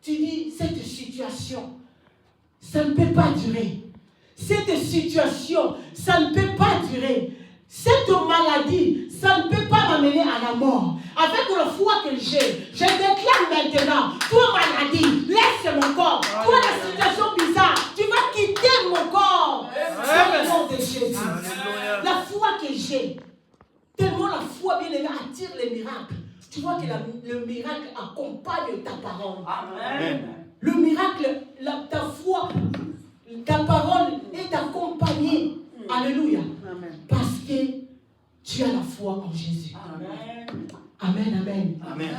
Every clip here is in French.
tu dis, cette situation, ça ne peut pas durer. Cette situation, ça ne peut pas durer. Cette maladie, ça ne peut pas m'amener à la mort. Avec la foi que j'ai, je déclare maintenant, toi maladie, laisse mon corps. Toi la situation bizarre, tu vas quitter mon corps. Dans le nom de Jésus. La foi que j'ai, tellement la foi bien aimée attire les miracles. Tu vois que le miracle accompagne ta parole. Amen. Le miracle, ta foi, ta parole est accompagnée. Alléluia. Amen. Parce que tu as la foi en Jésus. Amen. Amen, amen. Amen.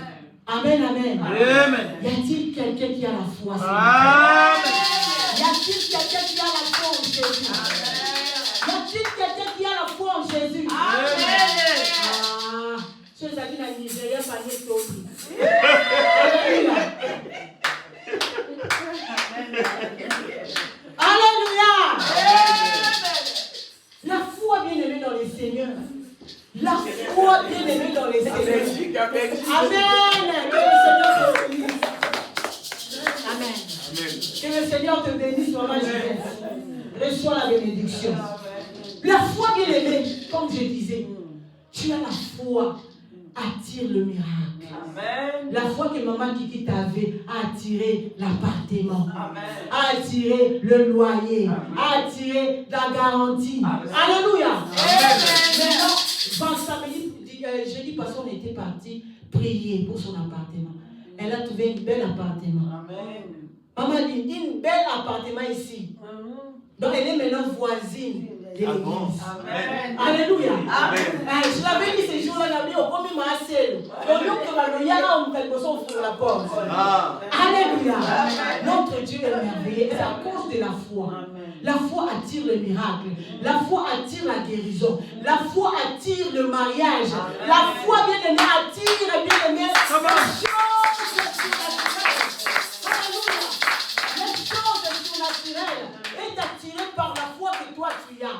Amen, amen. Amen. Y a-t-il quelqu'un qui a la foi? Amen. Y a-t-il quelqu'un qui a la foi en Jésus? Amen. Y a-t-il quelqu'un qui a la foi en Jésus? Amen. Je suis allé dans le Nigeria, pas de tout. Alléluia. Alléluia. La foi bien aimée dans les Seigneurs. La foi bien aimée dans les Seigneurs. Amen. Amen. Que le Seigneur te bénisse, maman Juliette. Reçois la bénédiction. La foi bien aimée, comme je disais, tu as la foi. Attire le miracle. Amen. La foi que maman Kiki t'avait a attiré l'appartement, a attiré le loyer, a attiré la garantie. Amen. Alléluia. Maintenant, jeudi passé, on était parti prier pour son appartement. Elle a trouvé un bel appartement. Amen. Maman dit, un bel appartement ici. Donc elle est maintenant voisine de l'église. Amen. Alléluia. Amen. Je l'avais dit ces jours-là, la vie au premier marcel. Il y a là où quelque chose sur la porte. Alléluia. Notre Dieu est merveilleux. C'est à cause de la foi. La foi attire le miracle. La foi attire la guérison. La foi attire le mariage. La foi bien aimée attire bien aimée la chose surnaturelle. Alléluia. La chose surnaturelle est attirée par la foi que toi tu as.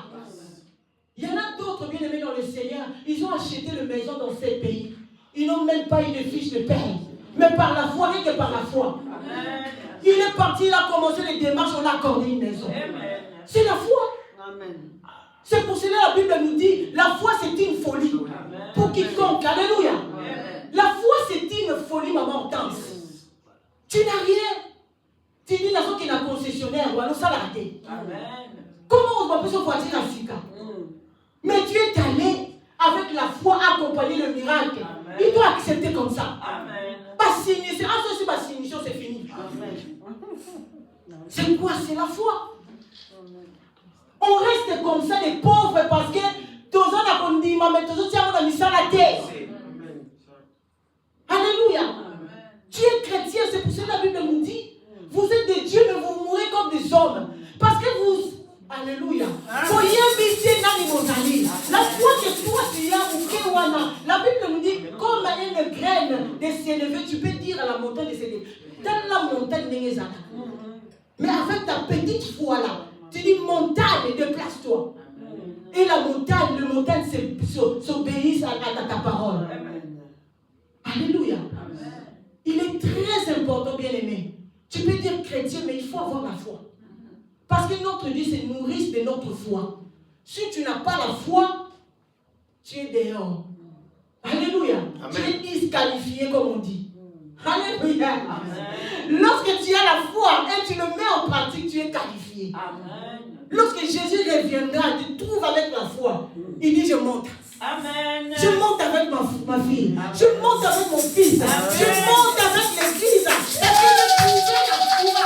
Il y en a d'autres bien-aimés dans le Seigneur. Ils ont acheté une maison dans ces pays. Ils n'ont même pas eu de fiche de paie. Mais par la foi, rien que par la foi. Amen. Il est parti, il a commencé les démarches, on a accordé une maison. Amen. C'est la foi. Amen. C'est pour cela que la Bible nous dit, la foi c'est une folie. Amen. Pour quiconque. Alléluia. Amen. La foi c'est une folie, maman Hortense. Tu n'as rien. Tu dis la chose qui est la concessionnaire, ou alors ça l'a raté. Amen. Comment on va plus se voiture à Sika? Mais tu es allé avec la foi accompagner le miracle. Amen. Il doit accepter comme ça. Amen. Pas signer, c'est c'est fini. Amen. C'est quoi? C'est la foi. Amen. On reste comme ça les pauvres parce que tous on a dit mais tous on a mis ça la terre. Alléluia. Amen. Tu es chrétien, c'est pour ça que la Bible nous dit vous êtes des dieux mais vous mourrez comme des hommes parce que vous. Alléluia. La foi que toi tu as, la Bible nous dit, comme une graine de s'élever, tu peux dire à la montagne de s'élever. Dans la montagne, mais avec ta petite foi là, tu dis montagne, déplace-toi. Et la montagne, le montagne s'obéit à ta parole. Alléluia. Il est très important, bien aimé. Tu peux dire chrétien, mais il faut avoir la foi. Parce que notre Dieu se nourrit de notre foi. Si tu n'as pas la foi, tu es dehors. Alléluia. Amen. Tu es disqualifié comme on dit. Alléluia. Amen. Lorsque tu as la foi et tu le mets en pratique, tu es qualifié. Amen. Lorsque Jésus reviendra, tu te trouves avec la foi. Il dit je monte. Amen. Je monte avec ma fille. Amen. Je monte avec mon fils. Amen. Je monte avec l'église. Parce que je trouvais la foi.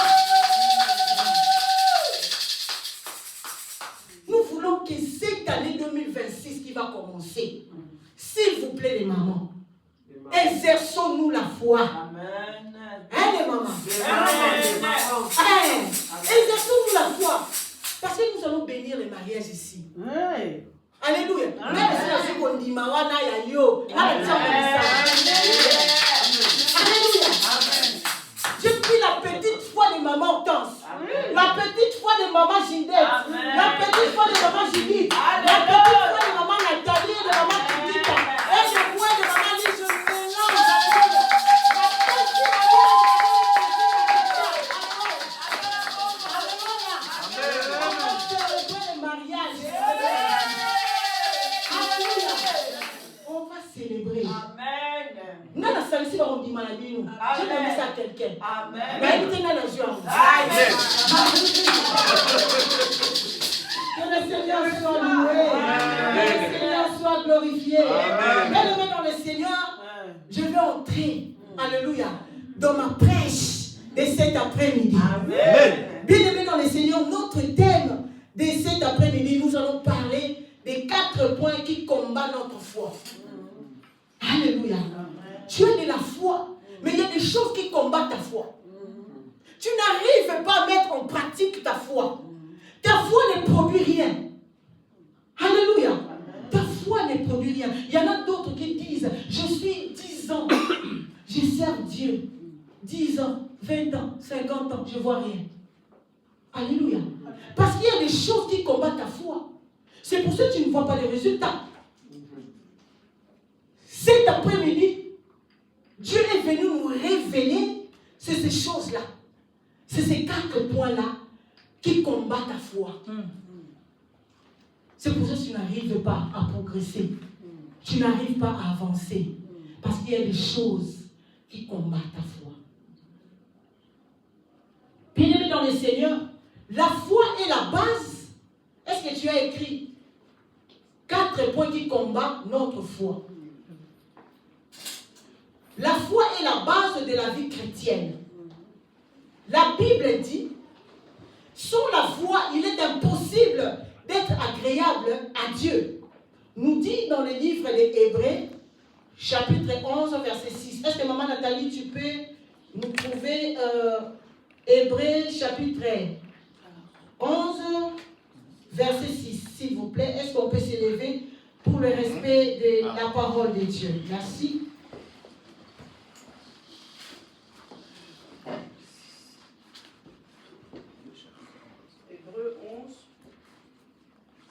Nous voulons que cette année 2026 qui va commencer, s'il vous plaît les mamans, exerçons-nous la foi. Amen. Hein les mamans? Amen. Amen. Exerçons-nous la foi. Parce que nous allons bénir les mariages ici. Hey. Alléluia. Même si la seconde dit Mawana Yayo. Alléluia. J'ai pris la petite foi de maman Hortense. La petite foi de maman Gindette. La petite foi de maman Judith. La petite foi de maman Nathalie et de maman Kitita. Et je vois de maman Lise, je mélange. à quelqu'un. Amen. Mais il tenait les yeux en vous. Amen. Que le Seigneur soit loué. Que le Seigneur soit glorifié. Bien-aimé dans le Seigneur, je vais entrer, alléluia, dans ma prêche de cet après-midi. Bien-aimé dans le Seigneur, notre thème de cet après-midi, nous allons parler des 4 points qui combattent notre foi. Alléluia. Tu as de la foi, mais il y a des choses qui combattent ta foi. Tu n'arrives pas à mettre en pratique ta foi. Ta foi ne produit rien. Alléluia. Ta foi ne produit rien. Il y en a d'autres qui disent, je suis 10 ans, je sers Dieu. 10 ans, 20 ans, 50 ans, je ne vois rien. Alléluia. Parce qu'il y a des choses qui combattent ta foi. C'est pour ça que tu ne vois pas les résultats. Cet après-midi, Dieu est venu nous révéler ces choses-là. C'est ces 4 points-là qui combattent ta foi. C'est pour ça que tu n'arrives pas à progresser. Tu n'arrives pas à avancer. Parce qu'il y a des choses qui combattent ta foi. Bien-aimé dans le Seigneur, la foi est la base. Est-ce que tu as écrit 4 points qui combattent notre foi? La foi est la base de la vie chrétienne. La Bible dit, sans la foi, il est impossible d'être agréable à Dieu. Nous dit dans le livre des Hébreux, chapitre 11, verset 6. Est-ce que maman Nathalie, tu peux nous trouver Hébreux, chapitre 11, verset 6, s'il vous plaît. Est-ce qu'on peut s'élever pour le respect de la parole de Dieu? Merci. Hébreux 11,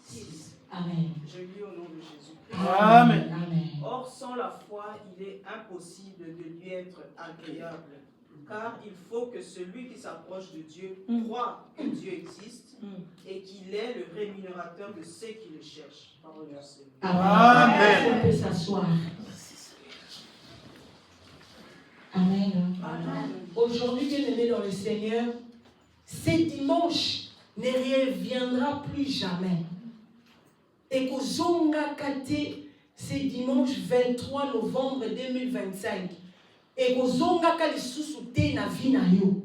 6. Amen. Je lis au nom de Jésus. Amen. Amen. Or, sans la foi, il est impossible de lui être agréable. Car il faut que celui qui s'approche de Dieu croit que Dieu existe et qu'il est le rémunérateur de ceux qui le cherchent. Parole du Seigneur. Amen. On peut s'asseoir. Amen. Amen. Aujourd'hui, bien-aimé dans le Seigneur, ce dimanche ne reviendra plus jamais. Et qu'au Zonga Kate, c'est dimanche 23 novembre 2025. Et qu'au Zonga Kate, sous-souté na vie na yo.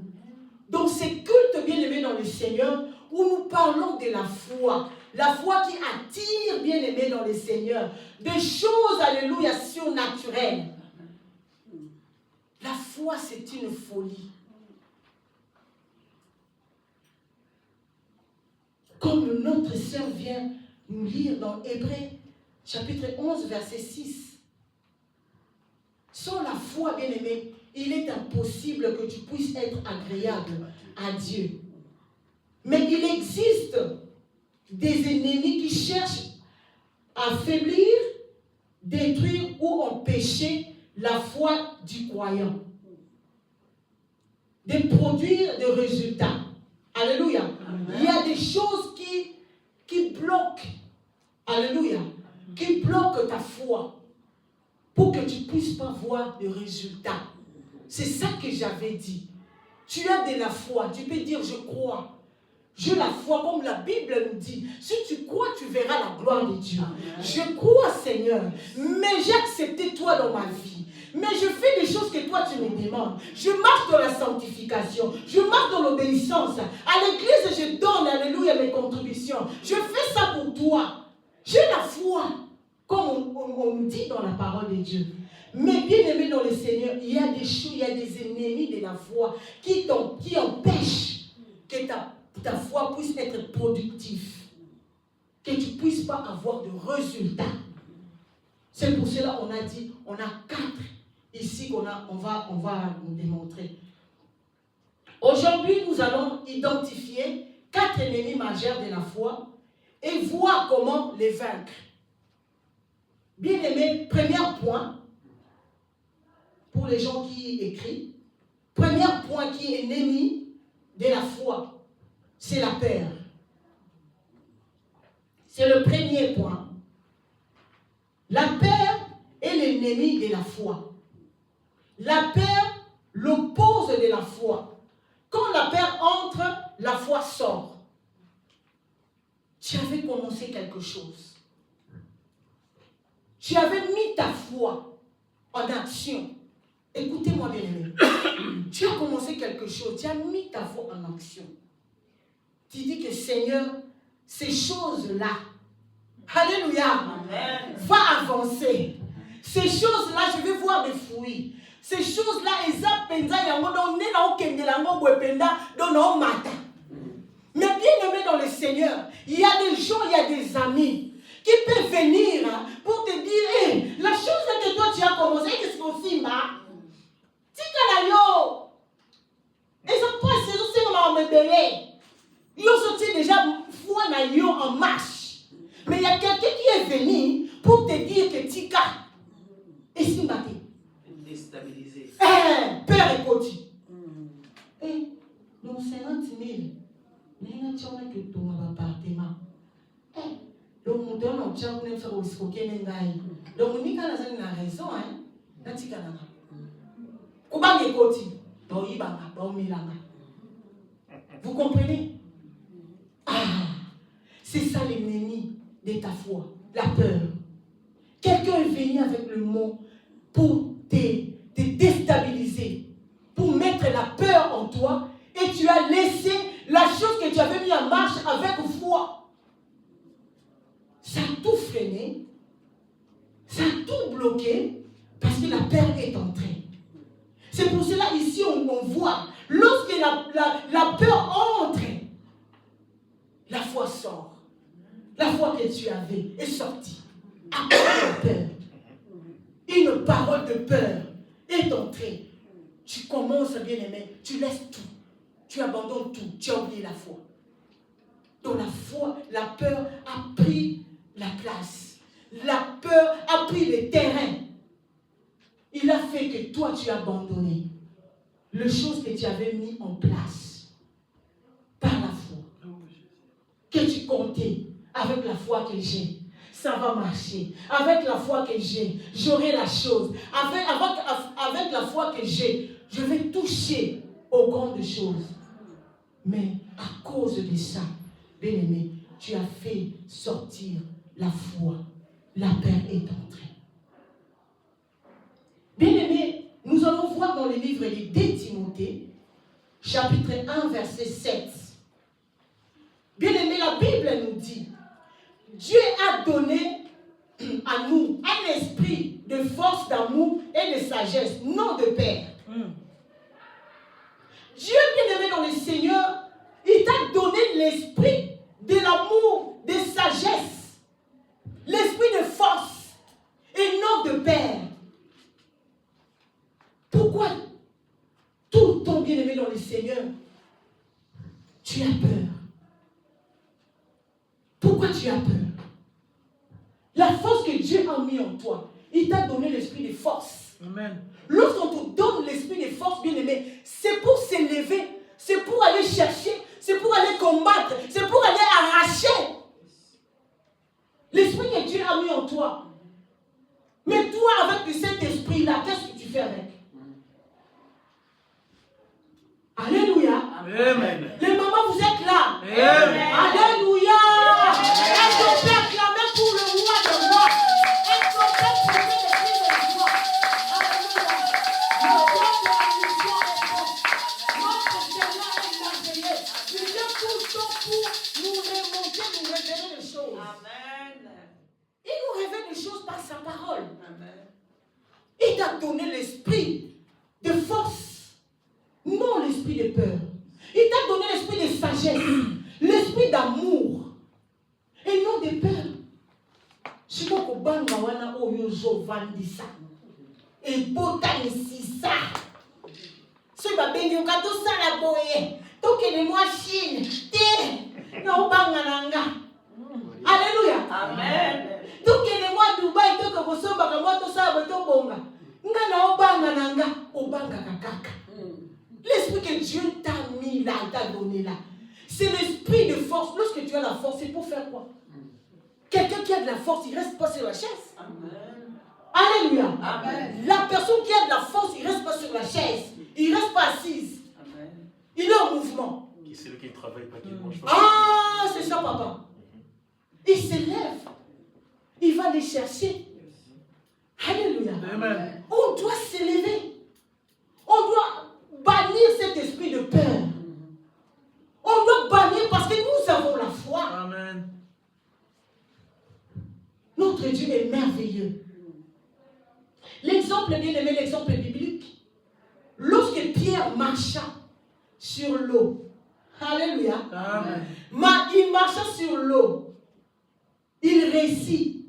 Donc, c'est culte bien-aimé dans le Seigneur où nous parlons de la foi. La foi qui attire bien-aimé dans le Seigneur. Des choses, alléluia, surnaturelles. La foi, c'est une folie. Comme notre sœur vient nous lire dans Hébreux, chapitre 11, verset 6. Sans la foi, bien-aimé, il est impossible que tu puisses être agréable à Dieu. Mais il existe des ennemis qui cherchent à affaiblir, détruire ou empêcher la foi du croyant. De produire des résultats. Alléluia. Amen. Il y a des choses qui bloquent. Alléluia. Qui bloquent ta foi. Pour que tu ne puisses pas voir de résultats. C'est ça que j'avais dit. Tu as de la foi. Tu peux dire je crois. J'ai la foi comme la Bible nous dit. Si tu crois, tu verras la gloire de Dieu. Amen. Je crois, Seigneur. Mais j'ai accepté toi dans ma vie. Mais je fais des choses que toi tu me demandes. Je marche dans la sanctification. Je marche dans l'obéissance. À l'église, je donne, alléluia, mes contributions. Je fais ça pour toi. J'ai la foi. Comme on nous dit dans la parole de Dieu. Mais bien aimé dans le Seigneur, il y a des choses, il y a des ennemis de la foi qui empêchent que ta foi puisse être productive. Que tu ne puisses pas avoir de résultats. C'est pour cela qu'on a dit, on a 4 ici qu'on va nous démontrer. Aujourd'hui, nous allons identifier 4 ennemis majeurs de la foi et voir comment les vaincre. Bien aimé, premier point, pour les gens qui écrivent, premier point qui est ennemi de la foi, c'est la peur. C'est le premier point. La peur est l'ennemi de la foi. La peur l'oppose la foi. Quand la peur entre, la foi sort. Tu avais commencé quelque chose. Tu avais mis ta foi en action. Écoutez-moi bien aimé. Tu as commencé quelque chose. Tu as mis ta foi en action. Tu dis que Seigneur, ces choses-là, alléluia, Amen. Va avancer. Ces choses-là, je vais voir des fruits. Ces choses-là, mais bien aimé dans le Seigneur, il y a des gens, il y a des amis qui peuvent venir pour te dire, hey, la chose que toi tu as commencé, qu'est-ce qu'on s'y marre? Tikalayo. Et ça passe, c'est vraiment me délai. Ils ont sorti déjà foi en marche. Mais il y a quelqu'un qui est venu pour te dire que Tika. Et si matin. Déstabilisé. Père et petit. Donc 50 000. Mais il y a un qui est dans l'appartement. Donc mon donne un tchao pour faire au escroquer n'engaye. Donc on y a raison, hein. Na Tika nana. Kuba et petit. Donc il va vous comprenez? C'est ça l'ennemi de ta foi, la peur. Quelqu'un est venu avec le mot pour te déstabiliser, pour mettre la peur en toi, et tu as laissé la chose que tu avais mis en marche avec foi. Ça a tout freiné, ça a tout bloqué, parce que la peur est entrée. C'est pour cela ici on voit, lorsque la peur entre, la foi sort. La foi que tu avais est sortie. À cause de la peur. Une parole de peur est entrée. Tu commences, bien aimé, tu laisses tout. Tu abandonnes tout. Tu as oublié la foi. Donc la foi, la peur a pris la place. La peur a pris le terrain. Il a fait que toi, tu as abandonné les choses que tu avais mis en place par la foi. Que tu comptais avec la foi que j'ai. Ça va marcher. Avec la foi que j'ai, j'aurai la chose. Avec la foi que j'ai, je vais toucher aux grandes choses. Mais à cause de ça, bien-aimé, tu as fait sortir la foi. La peur est entrée. Bien-aimé, nous allons voir dans le livre des 2 Timothée, chapitre 1, verset 7. Bien-aimé, la Bible nous dit, Dieu a donné à nous un esprit de force, d'amour et de sagesse, non de peur. Dieu, bien-aimé dans le Seigneur, il t'a donné l'esprit de l'amour, de sagesse, l'esprit de force et non de peur. Pourquoi tout ton bien-aimé dans le Seigneur, tu as peur? Pourquoi tu as peur? La force que Dieu a mis en toi, il t'a donné l'esprit de force. Amen. Lorsqu'on te donne l'esprit de force, bien-aimé, c'est pour s'élever, c'est pour aller chercher, c'est pour aller combattre, c'est pour aller arracher. L'esprit que Dieu a mis en toi. Mais toi, avec cet esprit-là, qu'est-ce que tu fais avec? Alléluia. Amen. Les mamans, vous êtes là. Amen. Alléluia. Est-ce qu'on peut acclamer pour le roi de roi? Est-ce qu'on peut prier le prix de roi? Alléluia. Notre mission est forte. Notre Seigneur est merveilleux. Il est tout le temps pour nous remonter, nous révéler les choses. Amen. Il nous révèle les choses par sa parole. Amen. Il t'a donné l'esprit de force. Non l'esprit de peur. Il t'a donné l'esprit de sagesse, l'esprit d'amour, et non de peur. Si vous avez un oyozo vandisa, et botanisisa, si vous avez un gâteau salaboye, toquez-moi Chine, té, na obanga nanga. Alléluia. Amen. Toquez-moi Dubaï, toque vos sombres, comme moi, tout ça, vous bonga. Nga na obanga nanga, obanga kakaka. L'esprit que Dieu t'a mis là, t'a donné là, c'est l'esprit de force. Lorsque tu as la force, c'est pour faire quoi? Quelqu'un qui a de la force, il ne reste pas sur la chaise. Amen. Alléluia. Amen. La personne qui a de la force, il ne reste pas sur la chaise. Il ne reste pas assise. Et c'est lui qui ne travaille pas, qui ne mange pas. Ah, c'est ça, papa. Il s'élève. Il va les chercher. Alléluia. Amen. On doit s'élever. On doit bannir cet esprit de peur. On doit bannir parce que nous avons la foi. Amen. Notre Dieu est merveilleux. L'exemple, bien aimé, l'exemple biblique. Lorsque Pierre marcha sur l'eau. Alléluia. Amen. Il marcha sur l'eau. Il réussit.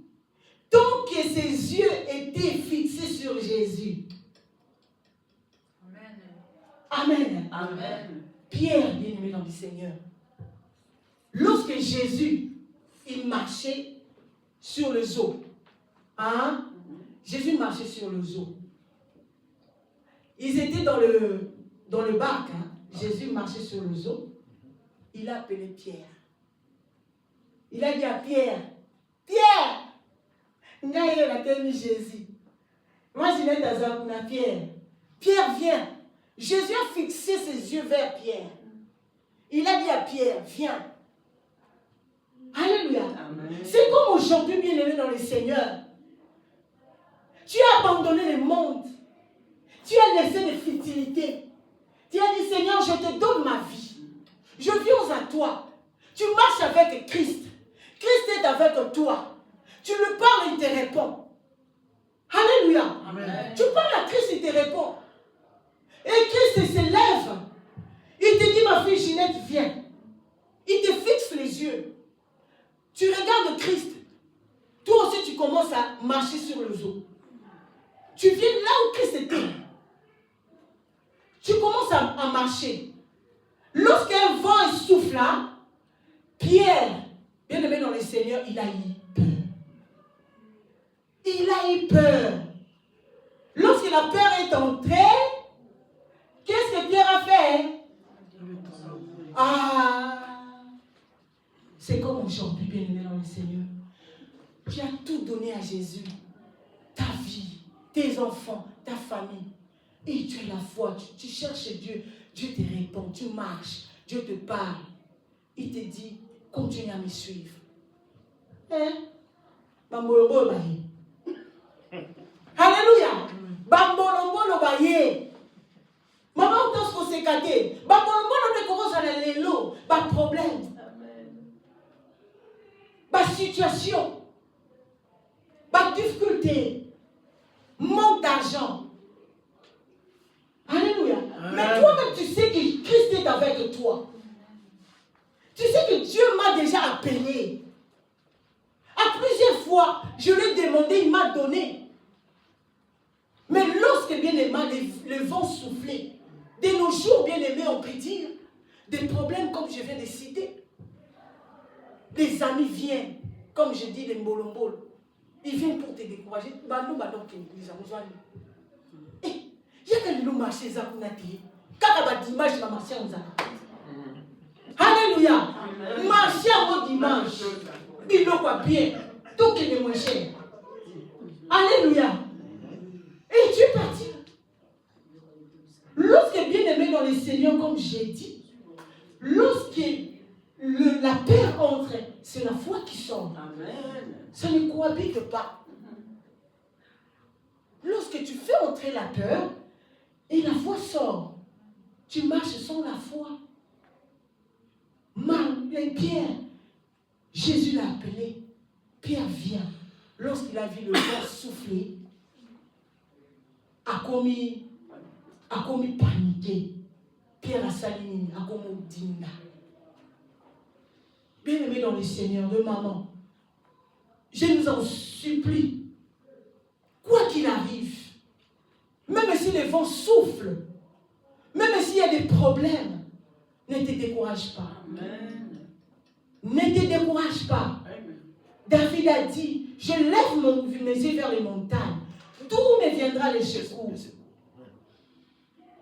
Tant que ses yeux étaient fixés sur Jésus. Amen. Amen. Pierre, bien aimé dans le Seigneur. Lorsque Jésus, il marchait sur les eaux. Hein? Jésus marchait sur les eaux. Ils étaient dans le bac. Hein? Jésus marchait sur les eaux. Il a appelé Pierre. Il a dit à Pierre, Pierre, il a mis Jésus. Moi, je n'ai pas Pierre. Pierre, viens. Jésus a fixé ses yeux vers Pierre. Il a dit à Pierre, viens. Alléluia. C'est comme aujourd'hui, bien aimé dans le Seigneur. Tu as abandonné le monde. Tu as laissé des futilités. Tu as dit, Seigneur, je te donne ma vie. Je viens à toi. Tu marches avec Christ. Christ est avec toi. Tu lui parles, il te répond. Alléluia. Amen. Tu parles à Christ, il te répond. Et Christ s'élève. Il te dit, ma fille Ginette, viens. Il te fixe les yeux. Tu regardes Christ. Toi aussi, tu commences à marcher sur les eaux. Tu viens là où Christ était. Tu commences à marcher. Lorsqu'un vent souffle, Pierre, bien aimé dans le Seigneur, il a eu peur. Il a eu peur. Lorsque la peur est entrée, qu'est-ce que Pierre a fait? Ah, c'est comme aujourd'hui, bien aimé dans le Seigneur. Tu as tout donné à Jésus. Ta vie, tes enfants, ta famille. Et tu as la foi, tu cherches Dieu. Dieu te répond, tu marches, Dieu te parle. Il te dit, continue à me suivre. Hein? Alléluia. Bambolombo baye. Maman, on t'a ce qu'on s'est gâté. Bambolombo ne commence à aller l'eau. Pas de problème. Pas de situation. Pas de difficulté. Manque d'argent. Alléluia. Mais toi-même, tu sais que Christ est avec toi. Tu sais que Dieu m'a déjà appelé. À plusieurs fois, je lui ai demandé, il m'a donné. Mais lorsque, bien aimé, le vent soufflait, de nos jours, bien aimé, on peut dire, des problèmes comme je viens de citer. Des amis viennent, comme je dis, les mbolombol. Ils viennent pour te décourager. Il y a quelqu'un qui marche ça pour naître. Quand il y a dimanche, la marche en zara. Alléluia. Marcher en dimanche. Il est bien. Tout qui est moins cher. Alléluia. Et tu es parti. Lorsque bien aimé dans le Seigneur, comme j'ai dit, lorsque la peur entre, c'est la foi qui sort. Amen. Ça ne cohabite pas. Lorsque tu fais entrer la peur, et la foi sort, tu marches sans la foi. Pierre, Jésus l'a appelé. Pierre vient. Lorsqu'il a vu le vent souffler, a commis paniqué. Pierre a saligné, a commis dîner. Bien aimé dans le Seigneur, de maman, je nous en supplie, quoi qu'il arrive, même si le vent souffle, même s'il y a des problèmes, ne te décourage pas. Amen. Ne te décourage pas. Amen. David a dit, je lève mes yeux vers les montagnes. D'où me viendra le secours?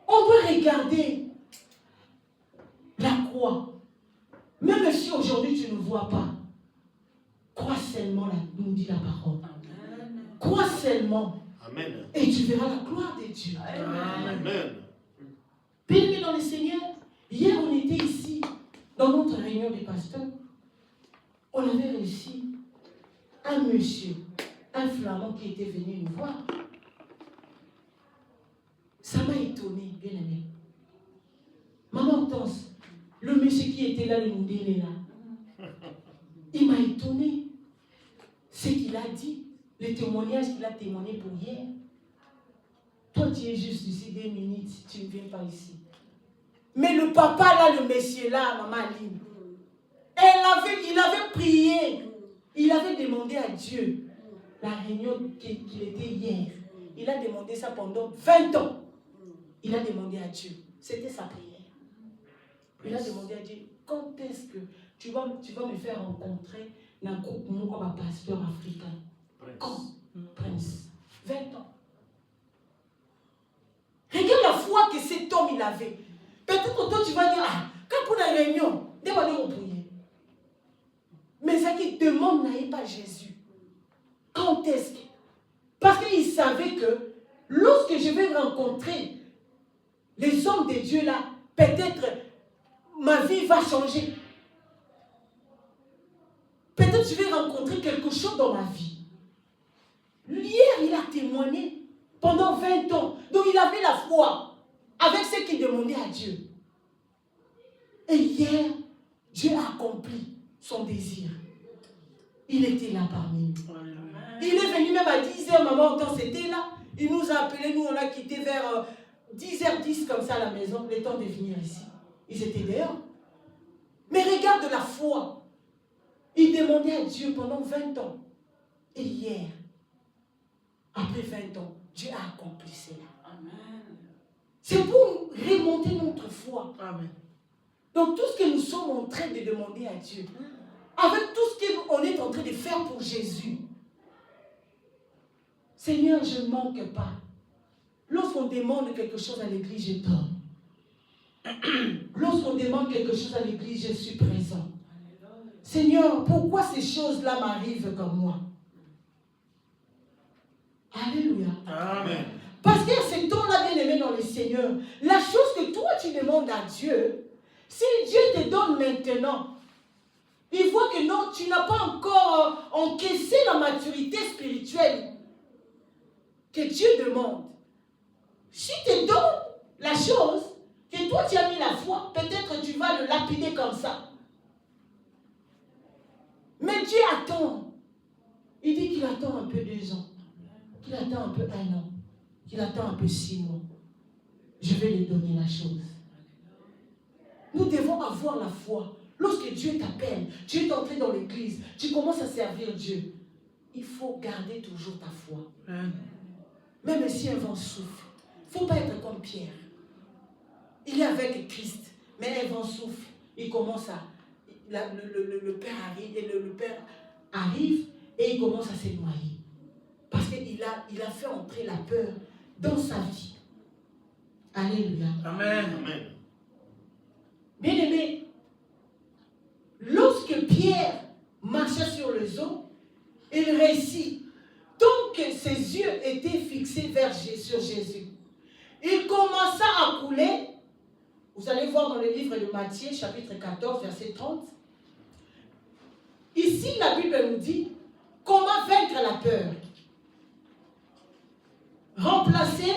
On doit regarder la croix. Même si aujourd'hui tu ne vois pas, crois seulement, nous dit la parole. Amen. Crois seulement. Amen. Et tu verras la gloire de Dieu. Amen. Amen. Bien-aimés dans le Seigneur, hier on était ici. dans notre réunion des pasteurs, on avait réussi un monsieur, un flamand qui était venu nous voir. Ça m'a étonné, bien aimé. Maman Hortense, le monsieur qui était là, le Ndélé là, il m'a étonné. Ce qu'il a dit, le témoignage qu'il a témoigné pour hier. Toi, tu es juste ici 2 minutes, tu ne viens pas ici. Mais le papa là, le monsieur là, maman Aline, il avait prié, il avait demandé à Dieu, la réunion qu'il était hier, il a demandé ça pendant 20 ans. Il a demandé à Dieu, c'était sa prière. Il a demandé à Dieu, quand est-ce que tu vas me faire rencontrer dans un groupe comme un pasteur africain? Quand? Prince. 20 ans. Regarde la foi que cet homme il avait. Peut-être que toi tu vas dire, ah, quand pour la réunion, demandez-moi prier. Mais ça qui demande n'aille pas Jésus. Quand est-ce que? Parce qu'il savait que lorsque je vais rencontrer les hommes de Dieu là, peut-être ma vie va changer. Peut-être je vais rencontrer quelque chose dans ma vie. Hier, il a témoigné pendant 20 ans. Donc il avait la foi avec ce qu'il demandait à Dieu. Et hier, Dieu a accompli son désir. Il était là parmi nous. Il est venu même à 10h, maman, quand c'était là. Il nous a appelés, nous on a quitté vers 10h10 comme ça à la maison, le temps de venir ici. Ils étaient dehors. Mais regarde la foi. Il demandait à Dieu pendant 20 ans. Et hier, après 20 ans, Dieu a accompli cela. Amen. C'est pour remonter notre foi. Amen. Donc tout ce que nous sommes en train de demander à Dieu, avec tout ce qu'on est en train de faire pour Jésus, Seigneur, je ne manque pas. Lorsqu'on demande quelque chose à l'église, je donne. Lorsqu'on demande quelque chose à l'église, je suis présent. Seigneur, pourquoi ces choses-là m'arrivent comme moi? Alléluia. Amen. Parce qu'il y a ce temps-là, bien aimé dans le Seigneur, la chose que toi tu demandes à Dieu, si Dieu te donne maintenant, il voit que non, tu n'as pas encore encaissé la maturité spirituelle que Dieu demande. Si te donne la chose, que toi tu as mis la foi, peut-être tu vas le lapider comme ça. Mais Dieu attend. Il dit qu'il attend un peu 2 ans. Qu'il attend un peu 1 an. Qu'il attend un peu 6 mois. Je vais lui donner la chose. Nous devons avoir la foi. Lorsque Dieu t'appelle, tu es entré dans l'église, tu commences à servir Dieu. Il faut garder toujours ta foi. Même si un vent souffle. Il ne faut pas être comme Pierre. Il est avec Christ. Mais un vent souffle. Il commence à... Le Père arrive, et le Père arrive et il commence à se noyer. Parce qu'il a fait entrer la peur dans sa vie. Alléluia. Amen. Bien aimé, lorsque Pierre marchait sur les eaux, il réussit. Donc ses yeux étaient fixés sur Jésus. Il commença à couler. Vous allez voir dans le livre de Matthieu, chapitre 14, verset 30. Ici, la Bible nous dit comment vaincre la peur. Remplacer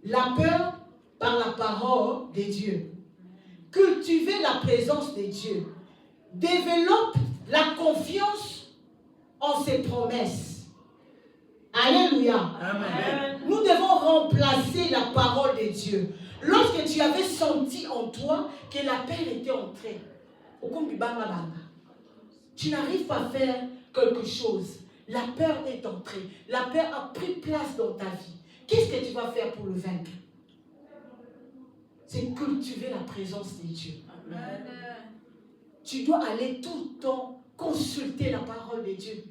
la peur par la parole de Dieu. Cultiver la présence de Dieu. Développe la confiance en ses promesses. Alléluia. Amen. Nous devons remplacer la parole de Dieu. Lorsque tu avais senti en toi que la peur était entrée, tu n'arrives pas à faire quelque chose. La peur est entrée. La peur a pris place dans ta vie. Qu'est-ce que tu vas faire pour le vaincre? C'est cultiver la présence de Dieu. Amen. Tu dois aller tout le temps consulter la parole de Dieu.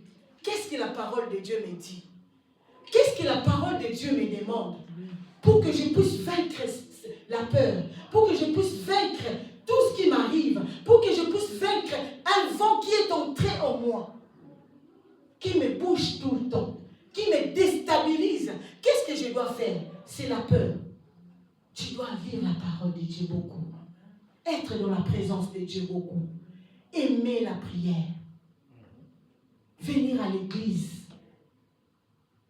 Qu'est-ce que la parole de Dieu me dit? Qu'est-ce que la parole de Dieu me demande? Pour que je puisse vaincre la peur, pour que je puisse vaincre tout ce qui m'arrive, pour que je puisse vaincre un vent qui est entré en moi, qui me bouge tout le temps, qui me déstabilise. Qu'est-ce que je dois faire? C'est la peur. Tu dois lire la parole de Dieu beaucoup. être dans la présence de Dieu beaucoup. Aimer la prière. Venir à l'église.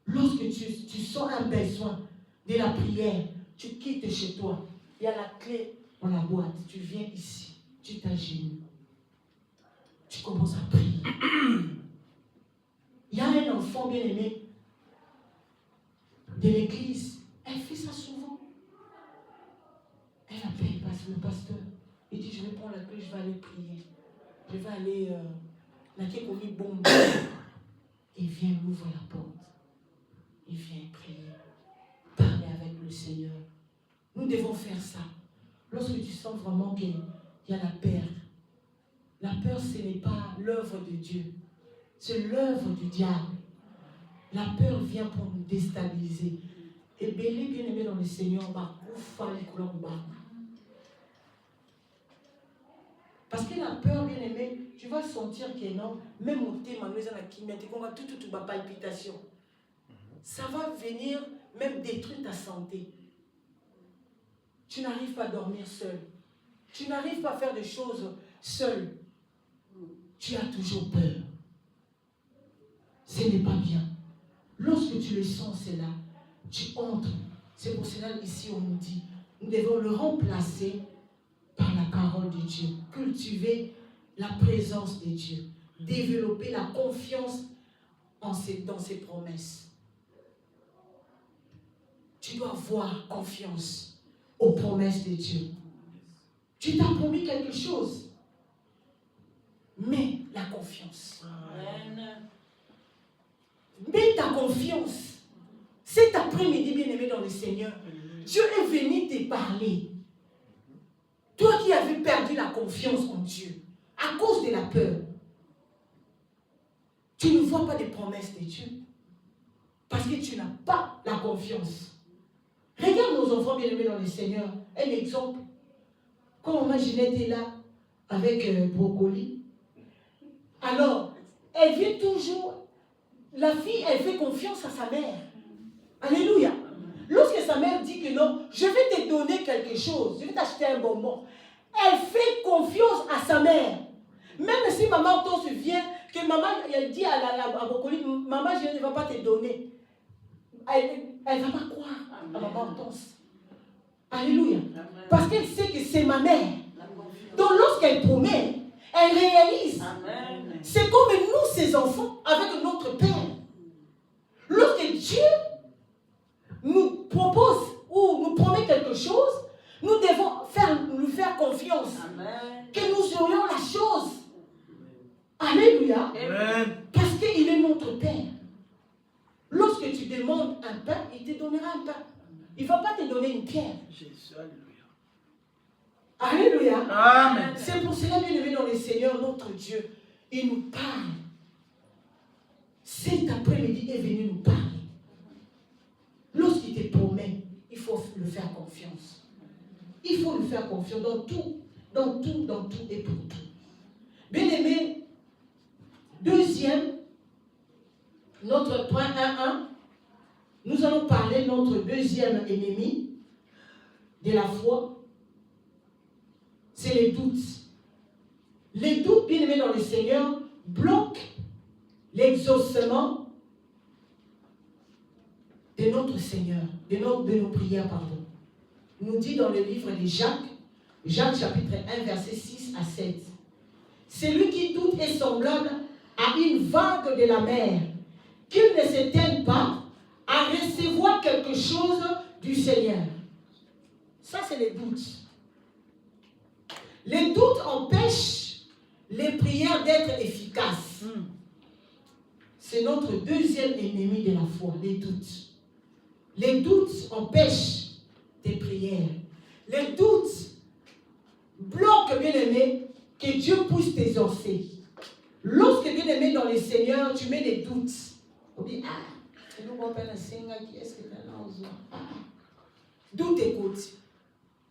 Lorsque tu sens un besoin de la prière, tu quittes chez toi. Il y a la clé dans la boîte. Tu viens ici. Tu t'agenouilles. Tu commences à prier. Il y a un enfant bien aimé de l'église. Elle fait ça souvent. Elle appelle le pasteur. Il dit, je vais prendre la clé, je vais aller prier. Je vais aller... la qui est commis bombe. Il vient, il ouvre la porte. Il vient prier. Parler avec le Seigneur. Nous devons faire ça. Lorsque tu sens vraiment qu'il y a la peur. La peur, ce n'est pas l'œuvre de Dieu. C'est l'œuvre du diable. La peur vient pour nous déstabiliser. Et Bélé, bien aimé dans le Seigneur, parce que la peur, bien aimé, tu vas sentir que non, même au thème, tout palpitation. Ça va venir même détruire ta santé. Tu n'arrives pas à dormir seul. Tu n'arrives pas à faire des choses seul. Tu as toujours peur. Ce n'est pas bien. Lorsque tu le sens, c'est là. Tu entres. C'est pour cela ici on nous dit, nous devons le remplacer par la parole de Dieu. Cultiver la présence de Dieu. Développer la confiance dans ses promesses. Tu dois avoir confiance aux promesses de Dieu. Tu t'as promis quelque chose. Mais la confiance. Amen. Mets ta confiance. Cet après-midi, bien-aimé dans le Seigneur, Dieu est venu te parler. Toi qui avais perdu la confiance en Dieu, à cause de la peur, tu ne vois pas des promesses de Dieu. Parce que tu n'as pas la confiance. Regarde nos enfants bien-aimés dans le Seigneur. Un exemple. Quand maman Ginette est là, avec Brocoli, alors, elle vient toujours, la fille, elle fait confiance à sa mère. Alléluia. Lorsque sa mère dit que non, je vais te donner quelque chose, je vais t'acheter un bonbon, elle fait confiance à sa mère. Même si maman se vient, que maman, elle dit à Brocoli, maman, je ne vais pas te donner. Elle ne va pas croire à maman Tons. Alléluia. Parce qu'elle sait que c'est ma mère. Donc lorsqu'elle promet, elle réalise. Amen. C'est comme nous, ses enfants, avec notre Père. Lorsque Dieu nous propose ou nous promet quelque chose, nous devons lui faire confiance. Amen. Que nous aurions la chose. Alléluia. Amen. Parce qu'il est notre Père. Lorsque tu demandes un pain, il te donnera un pain. Il ne va pas te donner une pierre. Jésus, alléluia. Alléluia. Amen. C'est pour cela, bien aimé dans le Seigneur, notre Dieu, il nous parle. Cet après-midi est venu nous parler. Lorsqu'il te promet, il faut lui faire confiance. Il faut lui faire confiance dans tout et pour tout. Bien aimé, deuxième, notre point 1.1, nous allons parler de notre deuxième ennemi de la foi. C'est les doutes. Les doutes, bien aimés dans le Seigneur, bloquent l'exaucement de notre Seigneur, de nos prières, pardon. Nous dit dans le livre de Jacques chapitre 1, verset 6 à 7. Celui qui doute est semblable à une vague de la mer, qu'il ne s'éteigne pas à recevoir quelque chose du Seigneur. Ça, c'est les doutes. Les doutes empêchent les prières d'être efficaces. C'est notre deuxième ennemi de la foi, les doutes. Les doutes empêchent tes prières. Les doutes bloquent, bien-aimé, que Dieu puisse t'exaucer. Lorsque, bien-aimé, dans le Seigneur, tu mets des doutes. On dit, doute, écoute.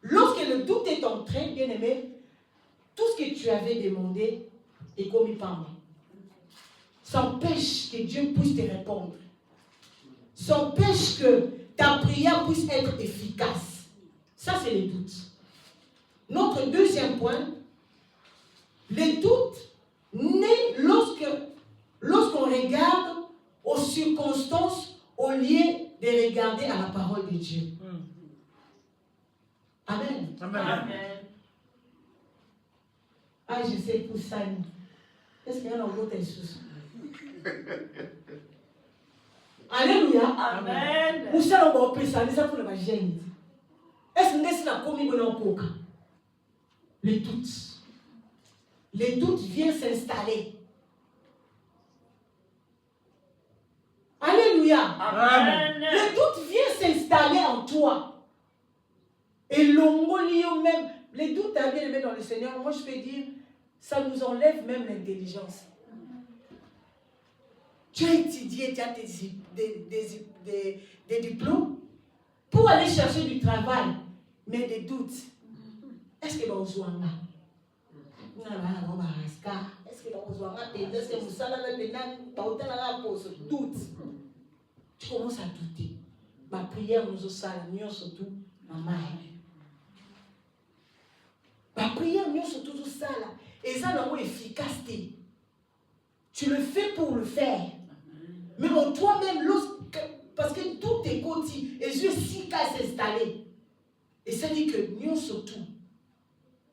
Lorsque le doute est entré, bien-aimé, tout ce que tu avais demandé est commis par moi. Ça empêche que Dieu puisse te répondre. Ça empêche que ta prière puisse être efficace. Ça, c'est les doutes. Notre deuxième point, les doutes naissent lorsqu'on regarde aux circonstances au lieu de regarder à la parole de Dieu. Amen. Amen. Ah, je sais pour ça. Est-ce qu'il y a un autre souci? Alléluia. Amen. Vous savez, on va appeler ça, ça pour la gêne. Est-ce que c'est la commis de coca? Les doutes. Les doutes viennent s'installer. Alléluia. Amen. Le doute vient s'installer en toi. Et l'homolio même, les doutes à bien aimé dans le Seigneur, moi je peux dire, ça nous enlève même l'intelligence. Tu as étudié, tu as des diplômes pour aller chercher du travail, mais des doutes. Est-ce que vous avez un est-ce que vous avez doute? Tu commences à douter. Ma prière nous a salé, surtout ma mère. Ma prière nous surtout ça là. Et ça n'a pas efficacité. Tu le fais pour le faire. Mais en toi-même, parce que tout est côté, et Dieu si qu'à s'installer. Et ça dit que nous surtout,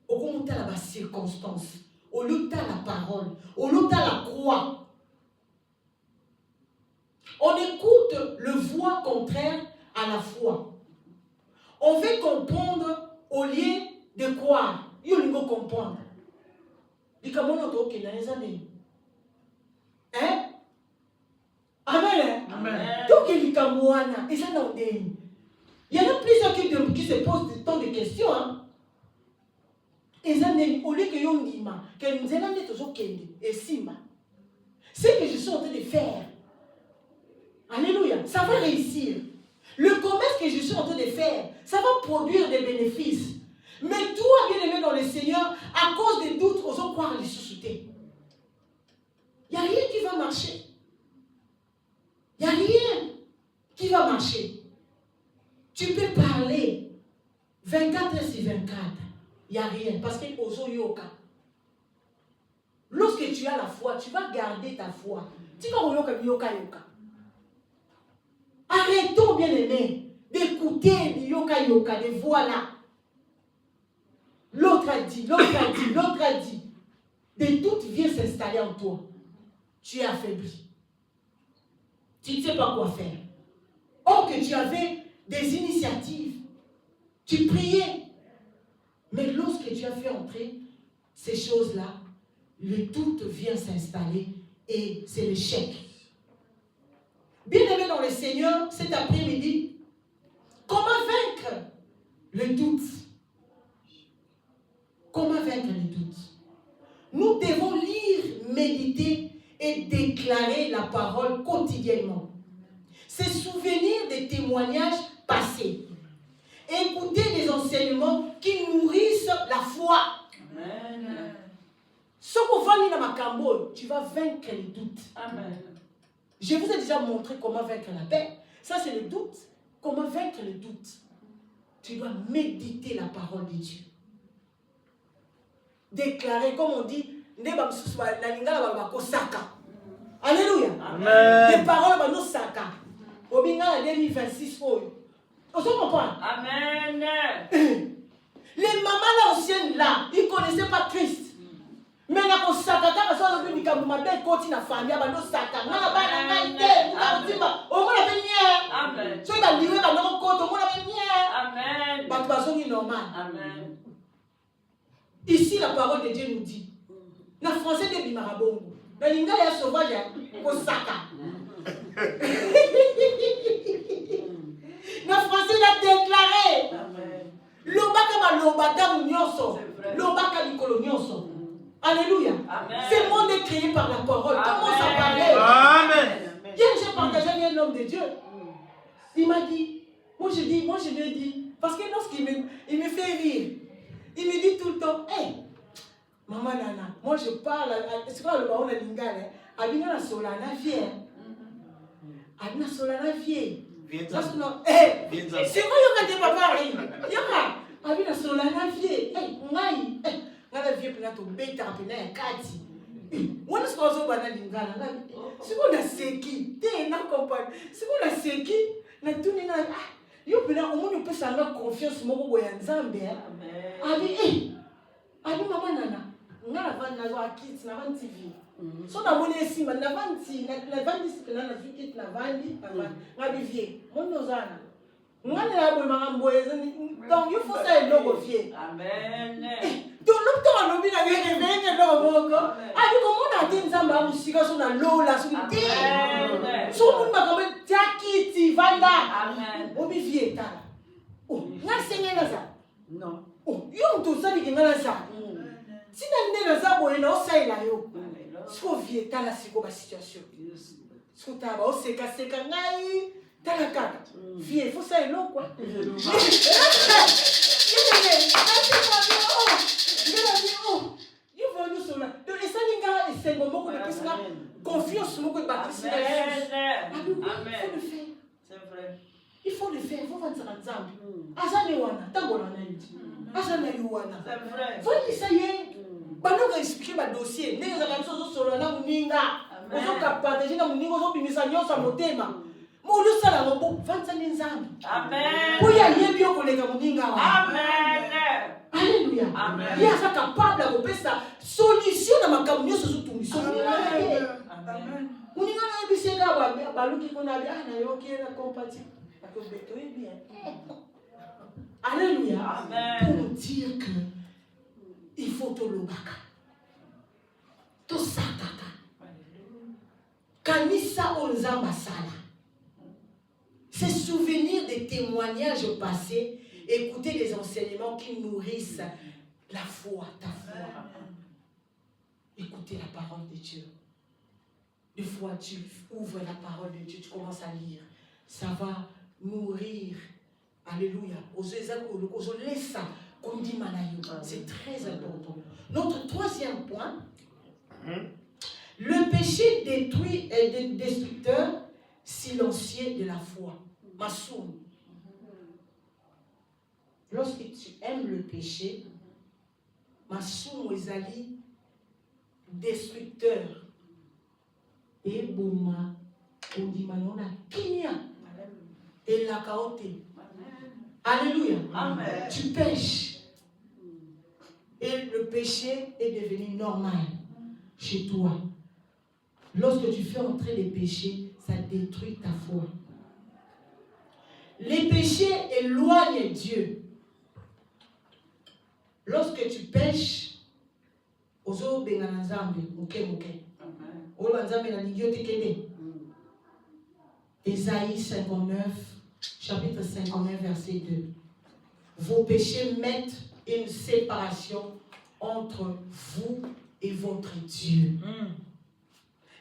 au compte à la circonstance, au lieu de la parole, au lieu de la croix, on écoute le voix contraire à la foi. On veut comprendre au lieu de croire. Il faut comprendre. Il y a des années. Hein? Amen. Amen. Donc, il y a des et ça n'a pas. Il y en a plusieurs qui se posent tant de questions. Hein? Et ça n'est au lieu que nous disons que nous allons toujours et Sima. Ce que je suis en train de faire. Alléluia. Ça va réussir. Le commerce que je suis en train de faire, ça va produire des bénéfices. Mais toi, bien aimé dans le Seigneur, à cause des doutes, osons croire les susciter. Il n'y a rien qui va marcher. Il n'y a rien qui va marcher. Tu peux parler 24 heures sur 24. Il n'y a rien. Parce que ozo yoka. Lorsque tu as la foi, tu vas garder ta foi. Tu vas yoka yoka. Arrêtons, bien aimé, d'écouter des yoka yoka, des voix là. L'autre a dit, l'autre a dit, l'autre a dit. Des doutes viennent s'installer en toi. Tu es affaibli. Tu ne sais pas quoi faire. Or que tu avais des initiatives. Tu priais. Mais lorsque tu as fait entrer ces choses-là, le doute vient s'installer et c'est l'échec. Bien-aimé dans le Seigneur, cet après-midi, comment vaincre le doute? Comment vaincre le doute? Nous devons lire, méditer et déclarer la parole quotidiennement. Se souvenir des témoignages passés. Écouter les enseignements qui nourrissent la foi. Amen. Ce qu'on va lire dans ma cambo, tu vas vaincre les doutes. Amen. Je vous ai déjà montré comment vaincre la paix. Ça, c'est le doute. Comment vaincre le doute? Tu dois méditer la parole de Dieu. Déclarer, comme on dit, Alléluia. Amen. Les paroles nous saka. Au binga 2026. On se comprend? Amen. Les mamans là anciennes là, ils ne connaissaient pas Christ. Mais là, on saka, quand on a vu que ma belle continue à famille, on a saka. On a pas d'idée. On a pas d'idée. Amen. Tu as livré dans notre côte, on a pas d'idée. Amen. Bah, tu vas sonner normal. Amen. Ici, la parole de Dieu nous dit. La français de Bimarabongo. La lingala est sauvage, on saka. Le français l'a déclaré. Amen. L'obaka ma l'obaka mounioso. L'obaka l'colonioso. Alléluia. Amen. Ce monde est créé par la parole. Comment ça Amen. parlait? Amen. Hier, j'ai partagé avec un homme de Dieu. Il m'a dit, moi je lui ai dit, parce que lorsqu'il me fait rire, il me dit tout le temps, hey, maman Nana, moi je parle, c'est quoi le baron de Lingale? Abina na solana vie. Abina solana vie. C'est moi qui ai papa rire. Yaka, abina solana vie. Hey, vie pena to beta pena ya kati. Wana sikozo bana lingana ngapi? Siko na seki, te na compagnie. Siko na seki, na tuni na yo pena omuntu pesa nga confiance moko boya Nzambe. Abi abi mama nana. Ngala vana zo akiti na van TV. So na moni esimba na vanti na vandi sikana na vikit na vandi ngabi vie. Mondo zana. Ngane la boy mambo ezani. Donc il faut ça et logo vie. Amen. Donc l'autre on obina ngeke logo moko. Abi comment on atteint Nzambe a musika so na lola so te. So mun makamba takiti vanda. Amen. Obi vie tala. Oh, na sengela za. Non. Oh, yo mto sali ngala za. Sina ndena za boye na osaila yo. Siko vie tala siko ba situation. Siko taba o seka ngai tala kaka. Vie faut ça elo quoi. Confiance moko bakisi. Amen. C'est vrai. Il faut le faire, il faut faire Nzambe. Azane wana, tangola na yiti. Azane yuwana. C'est vrai. Faut ça y est. Bano ka expliquer ba dossier, ndenge za kanso zo solo na muninga. Ozo ka partager na muninga ozo bimisa nyosa motema. Mo lu sala mo vanza ni Nzambe. Amen. Pour y aller bien koleka muninga wa. Amen. Alléluia. Amen. Il est capable de faire sa solution dans ma campagne sur tout mission. Amen. Muninga na biseka ba luki kona bi ana yo ki na compatible. Bien. Alléluia. Amen. Pour dire que il faut tout le baka. Tout ça kaka. Kanisa onzamba sala. Se souvenir des témoignages passés, écouter les enseignements qui nourrissent la foi, ta foi. Écouter la parole de Dieu. Des fois, tu ouvres la parole de Dieu, tu commences à lire. Ça va nourrir. Alléluia. C'est très important. Notre troisième point, le péché détruit et destructeur silencieux de la foi. Masoum. Lorsque tu aimes le péché, Masoum ezali destructeur. Et bouma, on dit manona kinia. Et la kaote. Alléluia. Amen. Tu pêches. Et le péché est devenu normal chez toi. Lorsque tu fais entrer les péchés, ça détruit ta foi. Les péchés éloignent Dieu. Lorsque tu pêches, ozo bengana Nzambe, muke. Ozo Nzambe na ningio tekende. Ésaïe 59, chapitre 59, verset 2. Vos péchés mettent une séparation entre vous et votre Dieu.